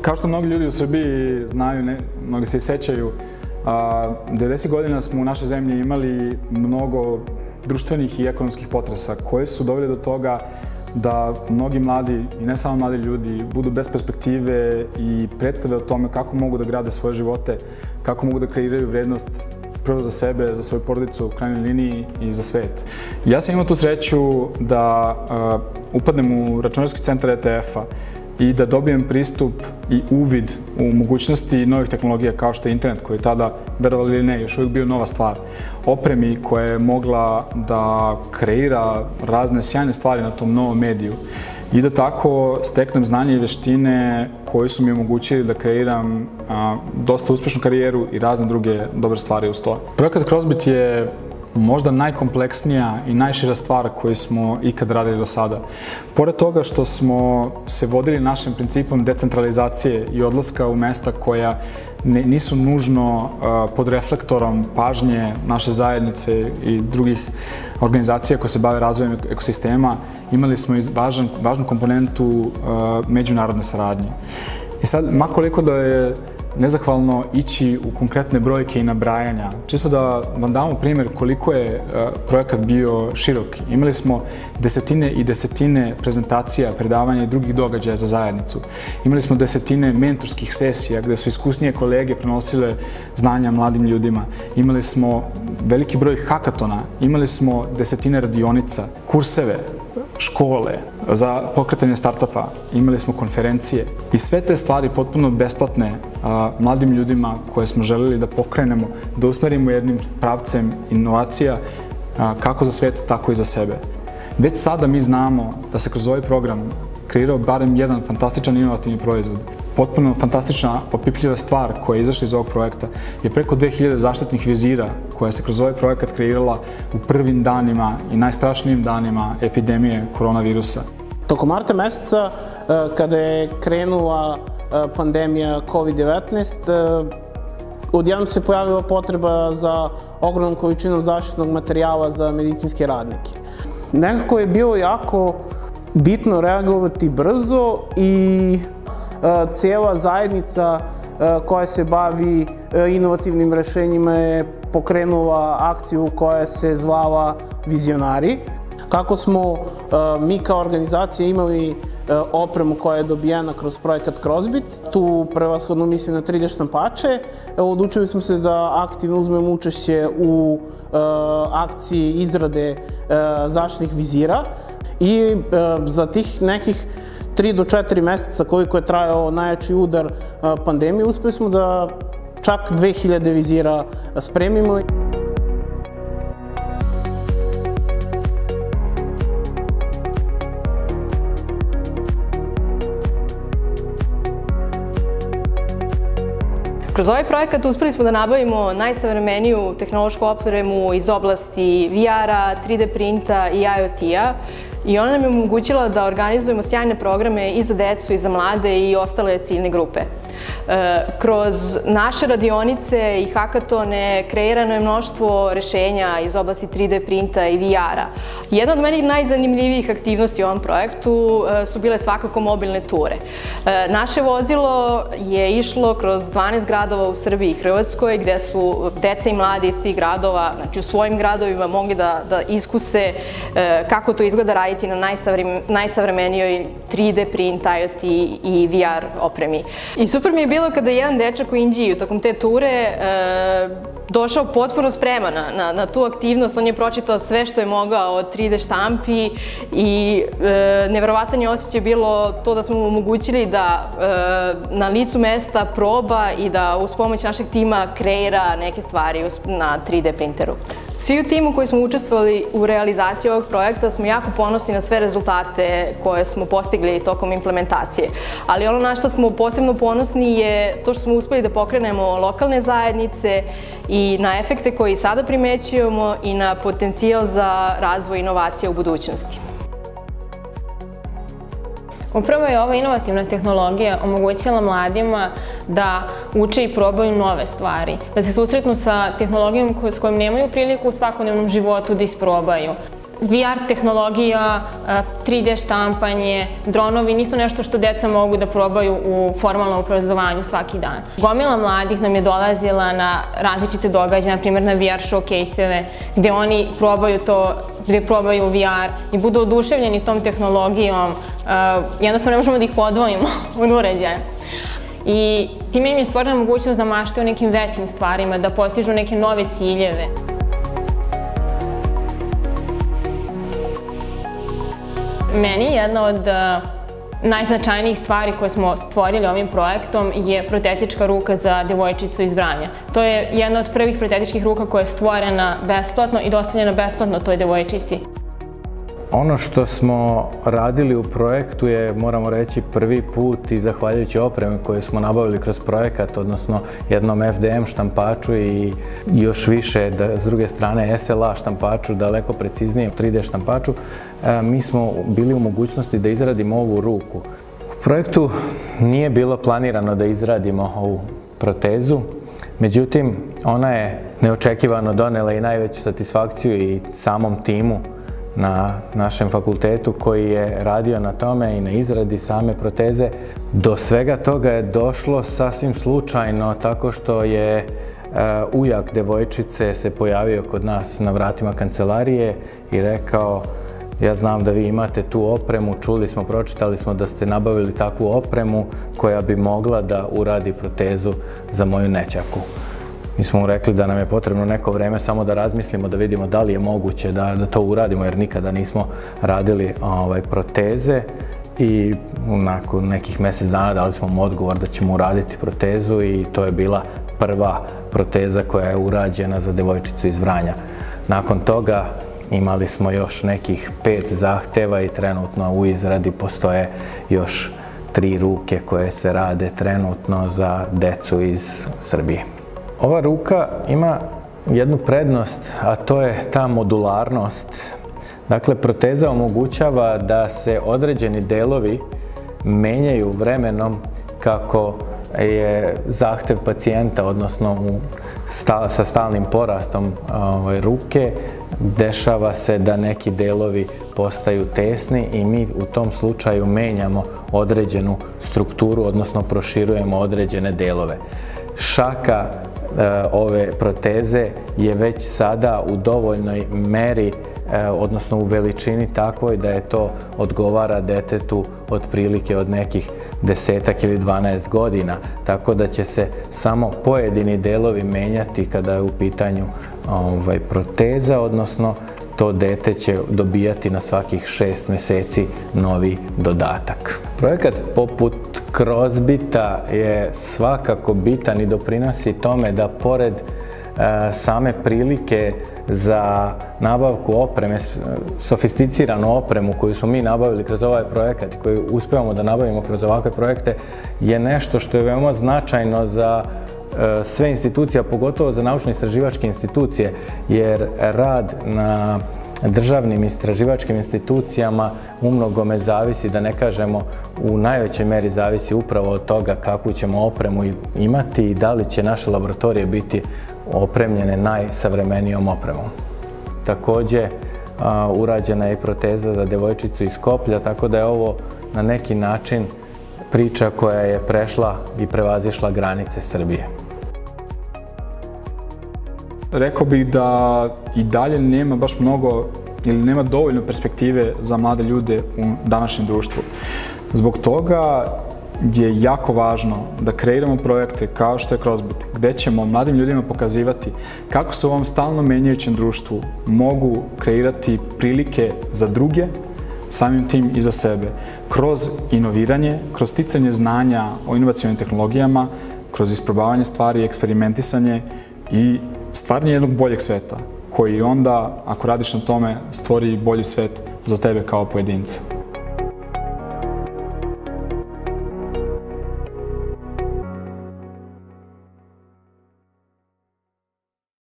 Kao što mnogi ljudi u Srbiji znaju, mnogi se i sećaju, 90 godina smo u našoj zemlji imali mnogo društvenih i ekonomskih potresa koji su doveli do toga da mnogi mladi, i ne samo mladi ljudi, budu bez perspektive i predstave o tome kako mogu da grade svoje živote, kako mogu da kreiraju vrednost prvo za sebe, za svoju porodicu u krajnjoj liniji i za svet. Ja sam imao tu sreću da upadnem u računarski centar ETF-a i da dobijem pristup i uvid u mogućnosti novih tehnologija kao što je internet, koji je tada, verovali ili ne, još uvijek bio nova stvar. Opremi koja je mogla da kreira razne sjajne stvari na tom novom mediju i da tako steknem znanje i veštine koji su mi omogućili da kreiram dosta uspešnu karijeru i razne druge dobre stvari uz to. Projekat Crossbit je možda najkompleksnija i najšira stvar koju smo ikad radili do sada. Pored toga što smo se vodili našim principom decentralizacije i odlaska u mesta koja nisu nužno pod reflektorom pažnje naše zajednice i drugih organizacija koje se bave razvojem ekosistema, imali smo i važnu komponentu međunarodne saradnje. I sad, makoliko da je nezahvalno ići u konkretne brojke i nabrajanja. Čisto da vam damo primjer koliko je projekat bio širok. Imali smo desetine i desetine prezentacija, predavanja i drugih događaja za zajednicu. Imali smo desetine mentorskih sesija gde su iskusnije kolege prenosile znanja mladim ljudima. Imali smo veliki broj hakatona, imali smo desetine radionica, kurseve, škole za pokretanje startupa, imali smo konferencije i sve te stvari potpuno besplatne mladim ljudima koje smo želeli da pokrenemo, da usmerimo jednim pravcem inovacija kako za svet, tako i za sebe. Već sada mi znamo da se kroz ovaj program kreirao barem jedan fantastičan inovativni proizvod. Potpuno fantastična, opipljiva stvar koja je izašla iz ovog projekta je preko 2000 zaštitnih vizira koja se kroz ovaj projekat kreirala u prvim danima i najstrašnijim danima epidemije koronavirusa. Tokom marta meseca, kada je krenula pandemija COVID-19, odjednom se pojavila potreba za ogromnom količinom zaštitnog materijala za medicinske radnike. Nekako je bilo jako bitno reagovati brzo i cijela zajednica koja se bavi inovativnim rešenjima je pokrenula akciju koja se zvala Vizionari. Kako smo mi kao organizacija imali opremu koja je dobijena kroz projekat Crossbit, tu prevashodno mislim na 3D štampače, odlučili smo se da aktivno uzmemo učešće u akciji izrade zaštitnih vizira i za tih nekih 3 do 4 meseca koliko je trajao najjači udar pandemije, uspeli smo da čak 2000 vizira spremimo. Kroz ovaj projekat uspeli smo da nabavimo najsavremeniju tehnološku opremu iz oblasti VR-a, 3D printa i IoT-a i ona nam je omogućila da organizujemo sjajne programe i za decu i za mlade i ostale ciljne grupe. Kroz naše radionice i hakatone kreirano je mnoštvo rešenja iz oblasti 3D printa i VR-a. Jedna od meni najzanimljivijih aktivnosti u ovom projektu su bile svakako mobilne ture. Naše vozilo je išlo kroz 12 gradova u Srbiji i Hrvatskoj gde su deca i mladi iz tih gradova, znači u svojim gradovima mogli da iskuse kako to izgleda raditi na najsavremenijoj 3D print, IoT i VR opremi. I super mi je bilo kada je jedan dečak u Inđiji tokom te ture došao potpuno spreman na tu aktivnost. On je pročitao sve što je mogao od 3D štampi i neverovatan je osjećaj bilo to da smo mu omogućili da na licu mesta proba i da uz pomoć našeg tima kreira neke stvari na 3D printeru. Svi u timu koji smo učestvovali u realizaciji ovog projekta smo jako ponosni na sve rezultate koje smo postigli tokom implementacije. Ali ono na što smo posebno ponosni je to što smo uspeli da pokrenemo lokalne zajednice i na efekte koji sada primećujemo i na potencijal za razvoj inovacija u budućnosti. Upravo je ova inovativna tehnologija omogućila mladima da uče i probaju nove stvari, da se susretnu sa tehnologijom s kojom nemaju priliku u svakodnevnom životu da isprobaju. VR tehnologija, 3D štampanje, dronovi nisu nešto što deca mogu da probaju u formalnom obrazovanju svaki dan. Gomila mladih nam je dolazila na različite događaje, na primjer na VR showcase-eve, gde oni probaju to, gde probaju VR i budu oduševljeni tom tehnologijom. Jednostavno ne možemo da ih odvojimo od uređaja. I time im je stvorena mogućnost da maštaju o nekim većim stvarima, da postižu neke nove ciljeve. Meni jedna od najznačajnijih stvari koje smo stvorili ovim projektom je protetička ruka za devojčicu iz Vranja. To je jedna od prvih protetičkih ruka koja je stvorena besplatno i dostavljena besplatno toj devojčici. Ono što smo radili u projektu je, moramo reći, prvi put i zahvaljujući opremi koju smo nabavili kroz projekat, odnosno jednom FDM štampaču i još više, s druge strane, SLA štampaču, daleko preciznije 3D štampaču, mi smo bili u mogućnosti da izradimo ovu ruku. U projektu nije bilo planirano da izradimo ovu protezu, međutim, ona je neočekivano donela i najveću satisfakciju i samom timu na našem fakultetu koji je radio na tome i na izradi same proteze. Do svega toga je došlo sasvim slučajno tako što je ujak devojčice se pojavio kod nas na vratima kancelarije i rekao: ja znam da vi imate tu opremu, čuli smo, pročitali smo da ste nabavili takvu opremu koja bi mogla da uradi protezu za moju nećaku. Mi smo mu rekli da nam je potrebno neko vreme samo da razmislimo, da vidimo da li je moguće da to uradimo, jer nikada nismo radili proteze i nakon nekih mjesec dana dali smo mu odgovor da ćemo uraditi protezu i to je bila prva proteza koja je urađena za devojčicu iz Vranja. Nakon toga imali smo još nekih 5 zahteva i trenutno u izradi postoje još 3 ruke koje se rade trenutno za decu iz Srbije. Ova ruka ima jednu prednost, a to je ta modularnost. Dakle, proteza omogućava da se određeni delovi menjaju vremenom kako je zahtev pacijenta, odnosno sa stalnim porastom ruke, dešava se da neki delovi postaju tesni i mi u tom slučaju menjamo određenu strukturu, odnosno proširujemo određene delove. Šaka ove proteze je već sada u dovoljnoj meri, odnosno u veličini takvoj da je to odgovara detetu otprilike od nekih 10 ili 12 godina, tako da će se samo pojedini delovi menjati kada je u pitanju proteza, odnosno to dete će dobijati na svakih 6 mjeseci novi dodatak. Projekat poput Crossbita je svakako bitan i doprinosi tome da pored same prilike za nabavku opreme, sofisticiranu opremu koju smo mi nabavili kroz ovaj projekat i koju uspevamo da nabavimo kroz ovakve projekte, je nešto što je veoma značajno za sve institucije, a pogotovo za naučno-istraživačke institucije, jer rad na državnim istraživačkim institucijama u mnogome zavisi, da ne kažemo u najvećoj meri zavisi upravo od toga kakvu ćemo opremu imati i da li će naše laboratorije biti opremljene najsavremenijom opremom. Također, urađena je i proteza za devojčicu iz Skoplja, tako da je ovo na neki način priča koja je prešla i prevazišla granice Srbije. Rekao bih da i dalje nema baš mnogo ili nema dovoljno perspektive za mlade ljude u današnjem društvu. Zbog toga je jako važno da kreiramo projekte kao što je Crossbit, gde ćemo mladim ljudima pokazivati kako se u ovom stalno menjajućem društvu mogu kreirati prilike za druge, samim tim i za sebe, kroz inoviranje, kroz sticanje znanja o inovacionim tehnologijama, kroz isprobavanje stvari, eksperimentisanje i stvaranje jednog boljeg sveta, koji onda, ako radiš na tome, stvori bolji svet za tebe kao pojedinca.